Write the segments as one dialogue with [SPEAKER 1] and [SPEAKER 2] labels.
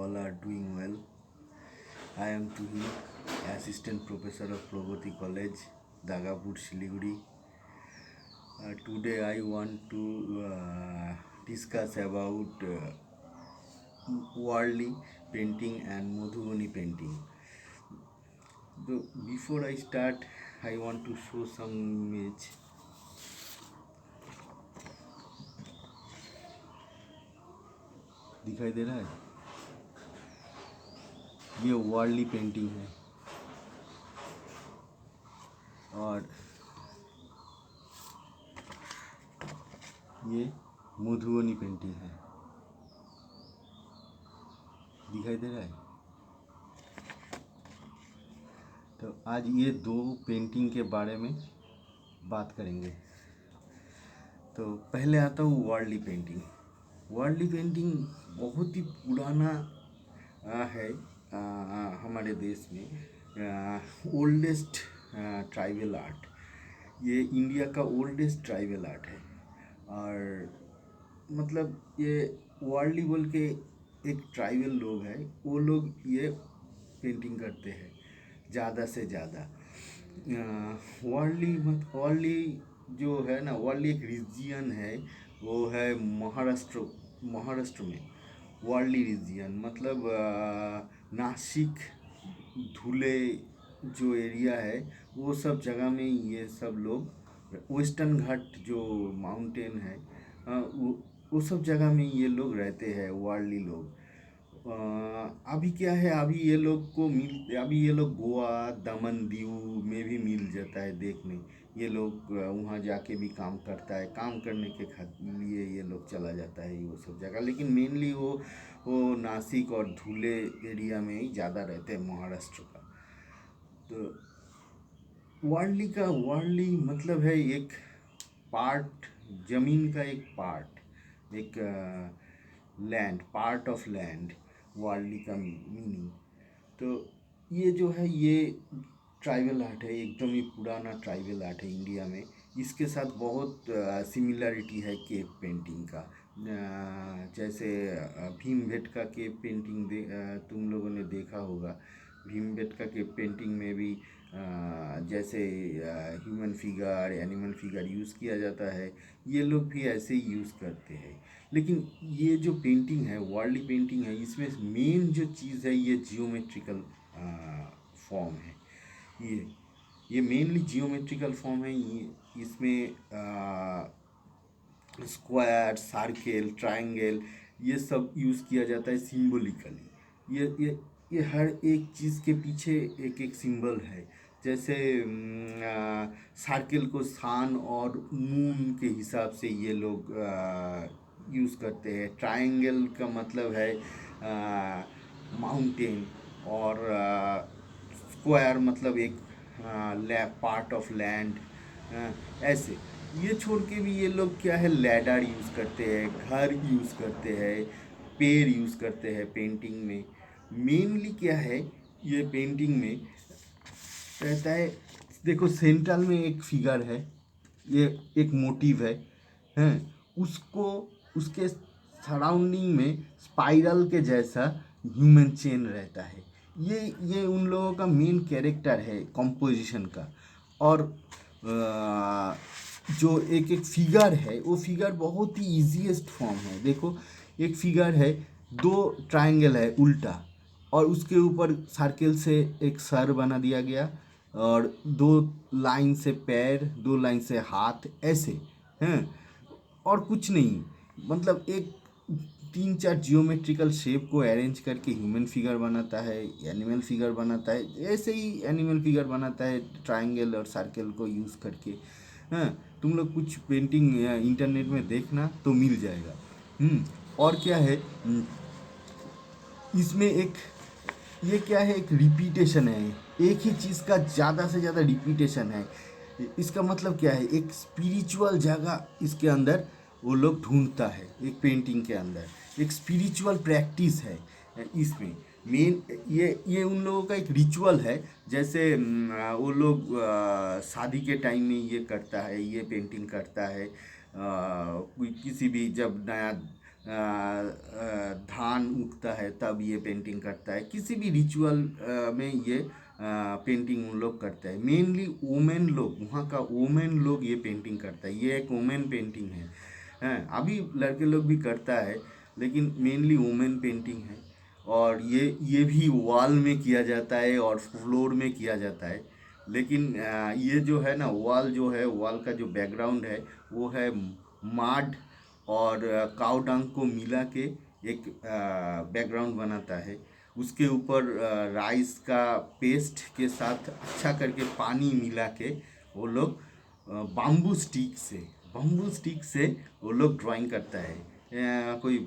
[SPEAKER 1] all are doing well. I am Tuhi, Assistant Professor of Pragati College, Dagapur, Siliguri. Today I want to discuss about Warli painting and Madhubani painting. So before I start, I want to show some image. दिखाई दे रहा है? ये Warli painting है और ये Madhubani painting है। दिखाई दे रहा है? तो आज ये दो पेंटिंग के बारे में बात करेंगे। तो पहले आता हूँ वार्ली पेंटिंग। वार्ली पेंटिंग बहुत ही पुराना है हमारे देश में। ओल्डेस्ट ट्राइबल आर्ट, ये इंडिया का ओल्डेस्ट ट्राइबल आर्ट है। और मतलब ये वार्ली बोल के एक ट्राइबल लोग हैं, वो लोग ये पेंटिंग करते हैं ज़्यादा से ज़्यादा। वार्ली जो है ना, वार्ली एक रीजियन है, वो है महाराष्ट्र में। वार्ली रीजियन मतलब नासिक, धुले जो एरिया है, वो सब जगह में ये सब लोग, वेस्टर्न घाट जो माउंटेन है, वो सब जगह में ये लोग रहते हैं, वार्ली लोग। अभी क्या है, अभी ये लोग गोवा, दमन दीव में भी मिल जाता है देखने। ये लोग वहाँ जाके भी काम करता है, काम करने के लिए ये लोग चला जाता है वो सब जगह। लेकिन मेनली वो नासिक और धुले एरिया में ही ज़्यादा रहते हैं, महाराष्ट्र का। तो वार्ली मतलब है एक पार्ट, जमीन का एक पार्ट, एक land, part of land, Warli का मीनिंग। तो ये जो है, ये ट्राइबल आर्ट है, एकदम ही पुराना ट्राइबल आर्ट है इंडिया में। इसके साथ बहुत सिमिलरिटी है केव पेंटिंग का। जैसे भीमबेटका केव पेंटिंग तुम लोगों ने देखा होगा। भीमबेटका केव पेंटिंग में भी जैसे human figure, animal figure use किया जाता है, ये लोग भी ऐसे ही यूज़ करते हैं। लेकिन ये जो पेंटिंग है, वार्ली पेंटिंग है, इसमें मेन जो चीज़ है, ये जियोमेट्रिकल फॉर्म है। ये मेनली जियोमेट्रिकल फॉर्म है। इसमें स्क्वायर, सर्कल, ट्रायंगल, ये सब यूज़ किया जाता है सिंबॉलिकली। ये हर एक चीज़ के पीछे एक एक सिंबल है। जैसे सर्कल को सन और मून के हिसाब से ये लोग यूज़ करते हैं। ट्रायंगल का मतलब है माउंटेन, और स्क्वायर मतलब एक पार्ट ऑफ लैंड। ऐसे ये छोड़ के भी ये लोग क्या है, लैडर यूज़ करते हैं, घर यूज़ करते हैं, पेड़ यूज़ करते हैं पेंटिंग में। मेनली क्या है, ये पेंटिंग में रहता है, देखो सेंट्रल में एक फिगर है, ये एक मोटिव है, हैं उसको, उसके सराउंडिंग में स्पाइरल के जैसा ह्यूमन चेन रहता है। ये उन लोगों का मेन कैरेक्टर है कंपोजिशन का। और जो एक एक फिगर है, वो फिगर बहुत ही इजीएस्ट फॉर्म है। देखो एक फिगर है, दो ट्रायंगल है उल्टा, और उसके ऊपर सर्कल से एक सर बना दिया गया, और दो लाइन से पैर, दो लाइन से हाथ, ऐसे हैं, और कुछ नहीं। मतलब एक 3-4 जियोमेट्रिकल शेप को अरेंज करके ह्यूमन फिगर बनाता है, एनिमल फिगर बनाता है, ऐसे ही एनिमल फिगर बनाता है ट्रायंगल और सर्कल को यूज़ करके। हाँ, तुम लोग कुछ पेंटिंग इंटरनेट में देखना तो मिल जाएगा। और क्या है, इसमें ये क्या है, एक रिपीटेशन है, एक ही चीज़ का ज़्यादा से ज़्यादा रिपीटेशन है। इसका मतलब क्या है, एक स्पिरिचुअल जगह इसके अंदर वो लोग ढूंढता है। एक पेंटिंग के अंदर एक स्पिरिचुअल प्रैक्टिस है इसमें। मेन ये उन लोगों का एक रिचुअल है। जैसे वो लोग शादी के टाइम में ये करता है, ये पेंटिंग करता है। कोई किसी भी जब नया धान उगता है तब ये पेंटिंग करता है। किसी भी रिचुअल में ये पेंटिंग उन लोग करते हैं। मेनली वुमेन लोग, वहाँ का वुमेन लोग ये पेंटिंग करता है। ये एक वुमेन पेंटिंग है। हैं, अभी लड़के लोग भी करता है, लेकिन मेनली वुमेन पेंटिंग है। और ये भी वॉल में किया जाता है और फ्लोर में किया जाता है। लेकिन ये जो है ना, वॉल जो है, वॉल का जो बैकग्राउंड है वो है माड और काऊ डंग को मिला के एक बैकग्राउंड बनाता है। उसके ऊपर राइस का पेस्ट के साथ अच्छा करके पानी मिला के वो लोग बाम्बू स्टिक से वो लोग ड्राइंग करता है। कोई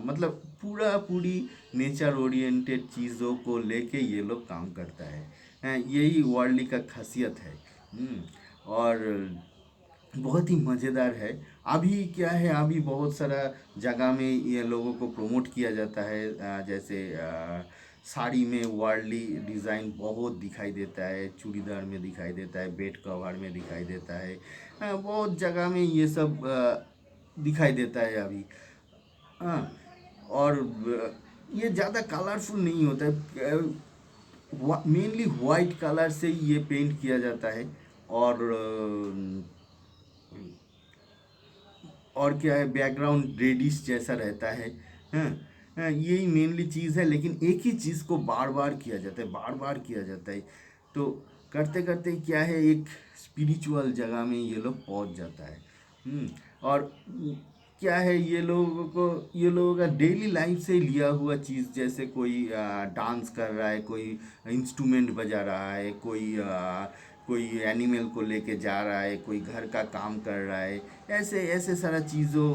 [SPEAKER 1] मतलब पूरा पूरी नेचर ओरिएंटेड चीज़ों को लेके ये लोग काम करता है। यही वारली का खासियत है। और बहुत ही मज़ेदार है। अभी क्या है, अभी बहुत सारा जगह में ये लोगों को प्रमोट किया जाता है। जैसे साड़ी में वार्ली डिज़ाइन बहुत दिखाई देता है, चूड़ीदार में दिखाई देता है, बेड कवर में दिखाई देता है। बहुत जगह में ये सब दिखाई देता है अभी। हाँ। और ये ज़्यादा कलरफुल नहीं होता है। मेनली वाइट कलर से ये पेंट किया जाता है। और और क्या है, बैकग्राउंड रेडिश जैसा रहता है। हाँ। यही मेनली चीज़ है। लेकिन एक ही चीज़ को बार बार किया जाता है, बार बार किया जाता है। तो करते करते क्या है, एक स्पिरिचुअल जगह में ये लोग पहुंच जाता है। और क्या है, ये लोगों का डेली लाइफ से लिया हुआ चीज़, जैसे कोई डांस कर रहा है, कोई इंस्ट्रूमेंट बजा रहा है, कोई एनिमल को लेके जा रहा है, कोई घर का काम कर रहा है। ऐसे ऐसे सारा चीज़ों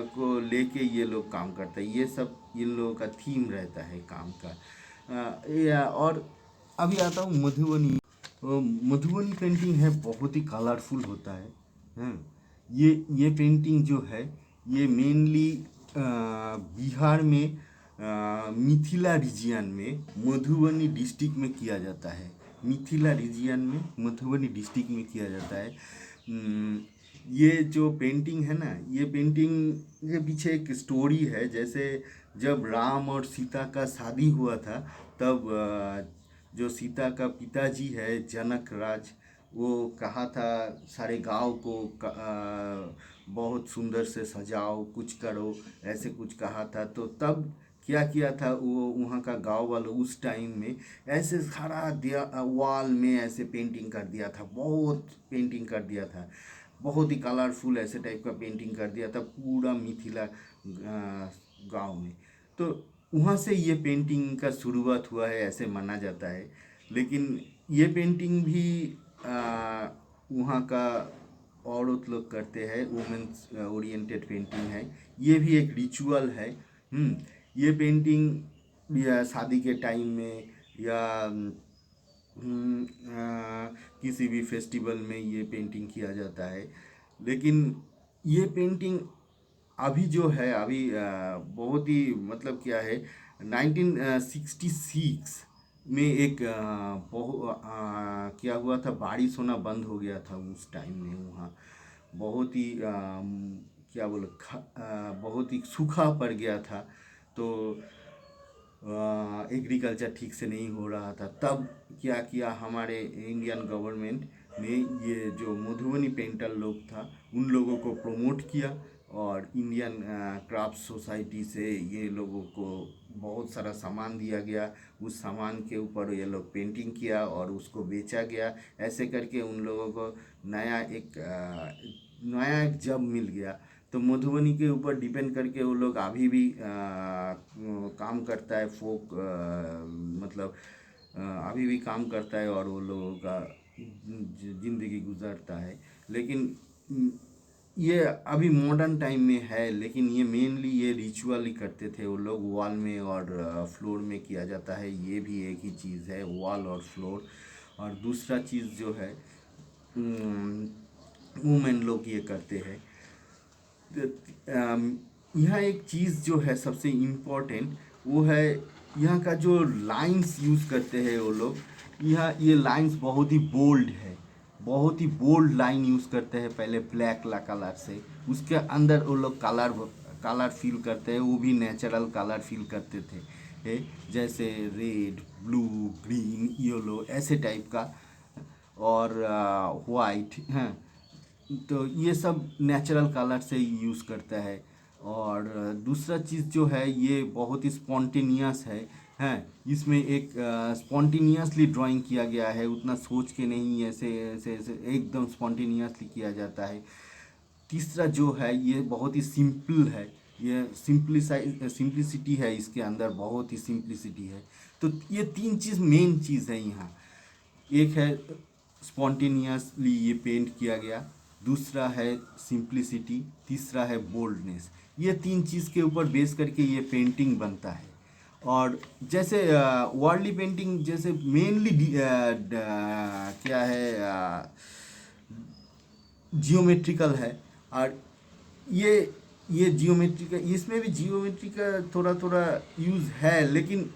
[SPEAKER 1] को लेके ये लोग काम करते हैं। ये सब इन लोगों का थीम रहता है काम का। और अभी आता हूँ मधुबनी। मधुबनी पेंटिंग है, बहुत ही कलरफुल होता है। हैं, ये पेंटिंग जो है, ये मेनली बिहार में मिथिला रीजियन में मधुबनी डिस्ट्रिक्ट में किया जाता है। मिथिला रीजियन में मधुबनी डिस्ट्रिक्ट में किया जाता है। ये जो पेंटिंग है ना, ये पेंटिंग के पीछे एक स्टोरी है। जैसे जब राम और सीता का शादी हुआ था, तब जो सीता का पिताजी है जनक राज, वो कहा था सारे गांव को बहुत सुंदर से सजाओ, कुछ करो, ऐसे कुछ कहा था। तो तब क्या किया था, वो वहाँ का गांव वालों उस टाइम में ऐसे सारा दिया, वॉल में ऐसे पेंटिंग कर दिया था, बहुत पेंटिंग कर दिया था, बहुत ही कलरफुल ऐसे टाइप का पेंटिंग कर दिया था पूरा मिथिला गांव में। तो वहाँ से ये पेंटिंग का शुरुआत हुआ है, ऐसे माना जाता है। लेकिन ये पेंटिंग भी वहाँ का औरत लोग करते हैं, वुमेन्स ओरिएंटेड पेंटिंग है। ये भी एक रिचुअल है। ये पेंटिंग या शादी के टाइम में या किसी भी फेस्टिवल में ये पेंटिंग किया जाता है। लेकिन ये पेंटिंग अभी जो है, अभी बहुत ही मतलब क्या है, 1966 में एक क्या हुआ था, बारिश होना बंद हो गया था उस टाइम में। वहाँ बहुत ही क्या बोले, बहुत ही सूखा पड़ गया था। तो एग्रीकल्चर ठीक से नहीं हो रहा था। तब क्या किया हमारे इंडियन गवर्नमेंट ने, ये जो मधुबनी पेंटर लोग था उन लोगों को प्रमोट किया, और इंडियन क्राफ्ट सोसाइटी से ये लोगों को बहुत सारा सामान दिया गया। उस सामान के ऊपर ये लोग पेंटिंग किया और उसको बेचा गया। ऐसे करके उन लोगों को नया एक जॉब मिल गया। तो मधुबनी के ऊपर डिपेंड करके वो लोग अभी भी काम करता है, फोक मतलब अभी भी काम करता है और वो लोगों का ज़िंदगी गुजारता है। लेकिन ये अभी मॉडर्न टाइम में है। लेकिन ये मेनली ये रिचुअल ही करते थे वो लोग, वॉल में और फ्लोर में किया जाता है। ये भी एक ही चीज़ है, वॉल और फ्लोर। और दूसरा चीज़ जो है, वुमेन लोग ये करते हैं। यहाँ एक चीज़ जो है सबसे इम्पोर्टेंट, वो है यहाँ का जो लाइंस यूज़ करते हैं वो लोग। यहाँ ये लाइंस बहुत ही बोल्ड है, बहुत ही बोल्ड लाइन यूज़ करते हैं। पहले ब्लैक कलर से, उसके अंदर वो लोग कलर कलर फील करते हैं वो भी नेचुरल कलर फील करते थे, जैसे रेड, ब्लू, ग्रीन, येलो ऐसे टाइप का, और वाइट, हैं। तो ये सब नेचुरल कलर से यूज़ करता है। और दूसरा चीज़ जो है ये बहुत ही स्पॉन्टेनियस है, हैं। इसमें एक स्पॉन्टेनियसली ड्राइंग किया गया है, उतना सोच के नहीं, ऐसे ऐसे ऐसे एकदम स्पॉन्टेनियसली किया जाता है। तीसरा जो है ये बहुत ही सिंपल है, ये सिंप्लिसिटी है इसके अंदर, बहुत ही सिंप्लिसिटी है। तो ये तीन चीज़ मेन चीज़ है यहाँ। एक है स्पॉन्टेनियसली ये पेंट किया गया, दूसरा है सिंप्लिसिटी, तीसरा है बोल्डनेस। ये तीन चीज़ के ऊपर बेस करके ये पेंटिंग बनता है। और जैसे वर्ल्डली पेंटिंग जैसे मेनली क्या है, जियोमेट्रिकल है। और ये जियोमेट्री का, इसमें भी जियोमेट्री का थोड़ा थोड़ा यूज़ है, लेकिन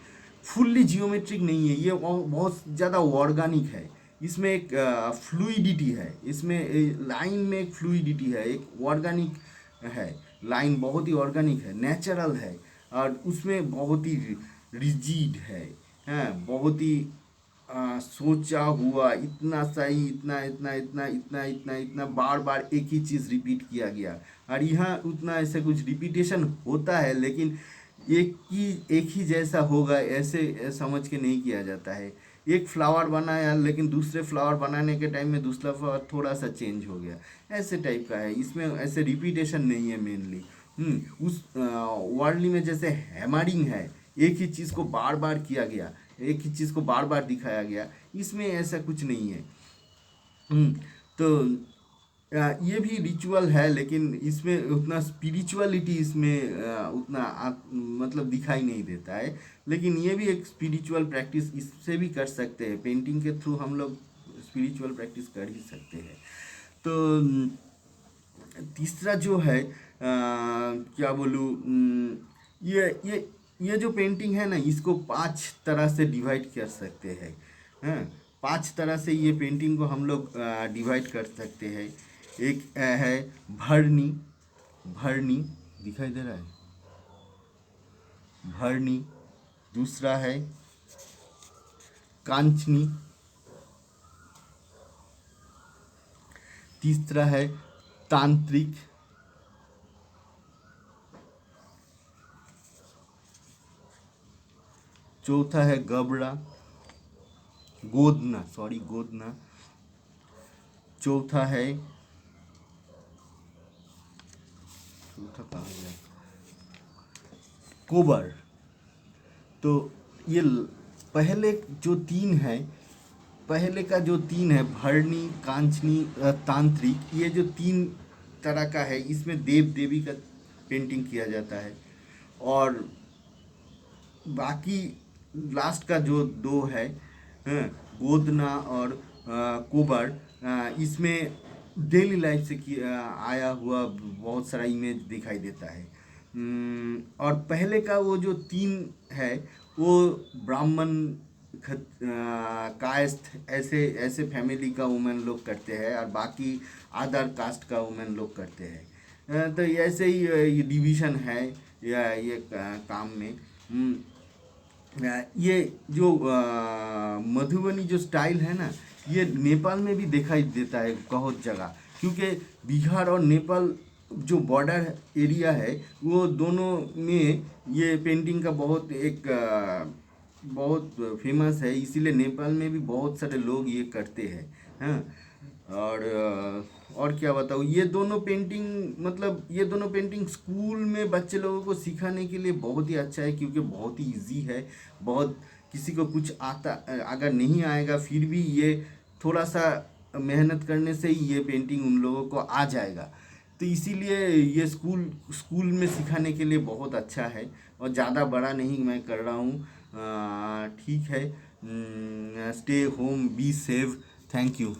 [SPEAKER 1] फुल्ली जियोमेट्रिक नहीं है, ये बहुत ज़्यादा ऑर्गेनिक है। इसमें एक फ्लूइडिटी है, इसमें लाइन में एक फ्लूइडिटी है, एक ऑर्गेनिक है। लाइन बहुत ही ऑर्गेनिक है, नेचुरल है, और उसमें बहुत ही रिजिड है, हैं, बहुत ही सोचा हुआ, इतना सही, इतना इतना इतना इतना इतना इतना बार बार एक ही चीज़ रिपीट किया गया। और यहाँ उतना ऐसे कुछ रिपीटेशन होता है, लेकिन एक ही जैसा होगा ऐसे समझ के नहीं किया जाता है। एक फ्लावर बनाया, लेकिन दूसरे फ्लावर बनाने के टाइम में दूसरा फ्लावर थोड़ा सा चेंज हो गया, ऐसे टाइप का है। इसमें ऐसे रिपीटेशन नहीं है मेनली। उस वर्ल्डली में जैसे हैमरिंग है, एक ही चीज़ को बार बार किया गया, एक ही चीज़ को बार बार दिखाया गया, इसमें ऐसा कुछ नहीं है। तो ये भी रिचुअल है, लेकिन इसमें उतना स्पिरिचुअलिटी इसमें मतलब दिखाई नहीं देता है। लेकिन ये भी एक स्पिरिचुअल प्रैक्टिस इससे भी कर सकते हैं, पेंटिंग के थ्रू हम लोग स्पिरिचुअल प्रैक्टिस कर ही सकते हैं। तो तीसरा जो है क्या बोलूँ, ये जो पेंटिंग है ना, इसको 5 तरह से डिवाइड कर सकते हैं, हैं। 5 तरह से ये पेंटिंग को हम लोग डिवाइड कर सकते हैं। एक है भरनी, भरनी दिखाई दे रहा है, भरनी। दूसरा है कांचनी, तीसरा है तांत्रिक, चौथा है गबड़ा, गोदना, सॉरी गोदना। चौथा है, चौथा कहाँ गया, कोबर। तो ये पहले जो तीन है, पहले का जो तीन है भरनी, कांचनी, तांत्रिक, ये जो तीन तरह का है, इसमें देव देवी का पेंटिंग किया जाता है। और बाकी लास्ट का जो दो है, हाँ, गोदना और कोबर, इसमें डेली लाइफ से आया हुआ बहुत सारा इमेज दिखाई देता है। और पहले का वो जो तीन है वो ब्राह्मण, कास्ट, ऐसे ऐसे फैमिली का वुमेन लोग करते हैं, और बाकी अदर कास्ट का वुमेन लोग करते हैं। तो ऐसे ही ये डिवीज़न है या ये काम में। ये जो मधुबनी जो स्टाइल है ना, ये नेपाल में भी दिखाई देता है बहुत जगह, क्योंकि बिहार और नेपाल जो बॉर्डर एरिया है, वो दोनों में ये पेंटिंग का बहुत फेमस है। इसीलिए नेपाल में भी बहुत सारे लोग ये करते हैं, हाँ। और क्या बताऊँ, ये दोनों पेंटिंग स्कूल में बच्चे लोगों को सिखाने के लिए बहुत ही अच्छा है, क्योंकि बहुत ही इजी है। बहुत किसी को कुछ आता अगर नहीं आएगा, फिर भी ये थोड़ा सा मेहनत करने से ही ये पेंटिंग उन लोगों को आ जाएगा। तो इसीलिए ये स्कूल में सिखाने के लिए बहुत अच्छा है। और ज़्यादा बड़ा नहीं मैं कर रहा हूँ, ठीक है। Stay home, be safe, thank you.